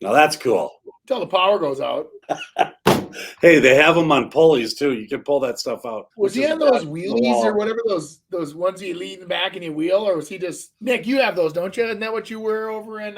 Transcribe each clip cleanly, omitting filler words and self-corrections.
Now that's cool. Until the power goes out. Hey, they have them on pulleys too. You can pull that stuff out. Was he on those wheelies or whatever, those ones you lean back and you wheel, or was he just Nick? You have those, don't you? Isn't that what you were over in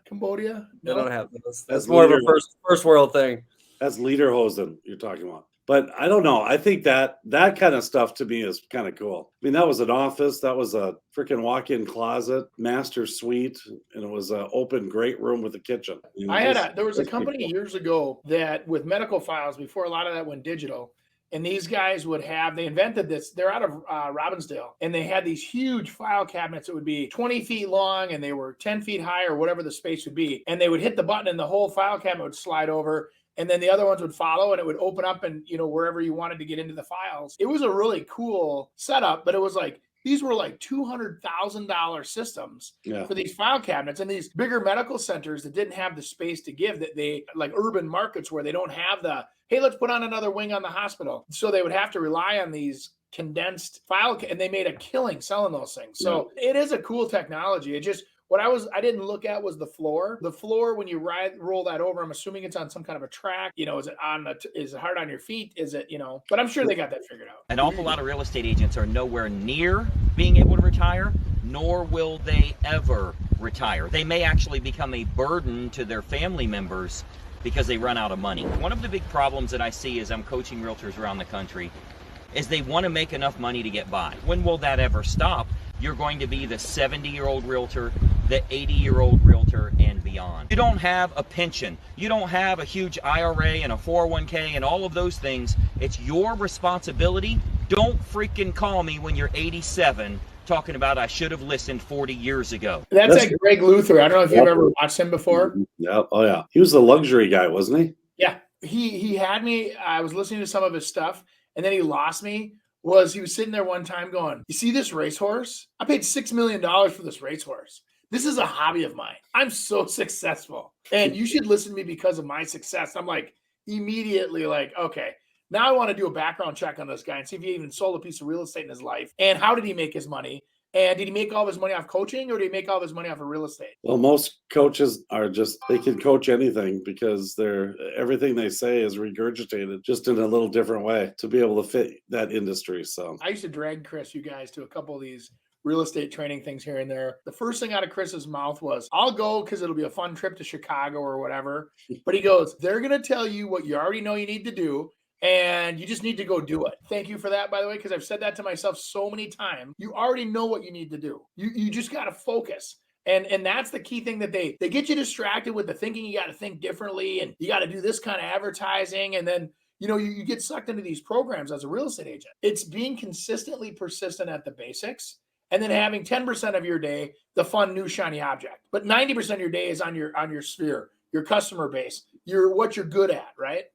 Cambodia? No? I don't have those. That's more of a first world thing. That's lederhosen you're talking about. But I don't know. I think that kind of stuff to me is kind of cool. I mean, that was an office. That was a freaking walk-in closet, master suite, and it was an open great room with a kitchen. There was a company years ago that with medical files, before a lot of that went digital, and these guys they invented this. They're out of Robbinsdale, and they had these huge file cabinets that would be 20 feet long, and they were 10 feet high or whatever the space would be. And they would hit the button, and the whole file cabinet would slide over. And then the other ones would follow, and it would open up and, wherever you wanted to get into the files. It was a really cool setup, but it was like, these were like $200,000 systems for these file cabinets, and these bigger medical centers that didn't have the space to give, that they, like urban markets where they don't have hey, let's put on another wing on the hospital. So they would have to rely on these condensed and they made a killing selling those things. So it is a cool technology. It just, I didn't look at was the floor. The floor, when you roll that over, I'm assuming it's on some kind of a track. Is it hard on your feet? Is it, but I'm sure they got that figured out. An awful lot of real estate agents are nowhere near being able to retire, nor will they ever retire. They may actually become a burden to their family members because they run out of money. One of the big problems that I see as I'm coaching realtors around the country is they want to make enough money to get by. When will that ever stop? You're going to be the 70-year-old realtor, the 80-year-old realtor, and beyond. You don't have a pension. You don't have a huge IRA and a 401k and all of those things. It's your responsibility. Don't freaking call me when you're 87 talking about I should have listened 40 years ago. That's like Greg Luther. I don't know if you've ever watched him before. Yeah. Oh, yeah. He was the luxury guy, wasn't he? Yeah. He had me. I was listening to some of his stuff, and then he lost me. He was sitting there one time going, you see this racehorse? I paid $6 million for this racehorse. This is a hobby of mine. I'm so successful. And you should listen to me because of my success. I'm like, immediately like, okay, now I want to do a background check on this guy and see if he even sold a piece of real estate in his life. And how did he make his money? And did he make all of his money off coaching, or did he make all of his money off of real estate? Well, most coaches they can coach anything because everything they say is regurgitated just in a little different way to be able to fit that industry. So I used to drag Chris, you guys, to a couple of these real estate training things here and there. The first thing out of Chris's mouth was, I'll go because it'll be a fun trip to Chicago or whatever. But he goes, they're going to tell you what you already know you need to do, and you just need to go do it. Thank you for that, by the way, because I've said that to myself so many times. You already know what you need to do. You just got to focus. And that's the key thing, that they get you distracted with the thinking you got to think differently, and you got to do this kind of advertising. And then, you get sucked into these programs as a real estate agent. It's being consistently persistent at the basics, and then having 10% of your day, the fun, new, shiny object. But 90% of your day is on your sphere, your customer base, what you're good at, right?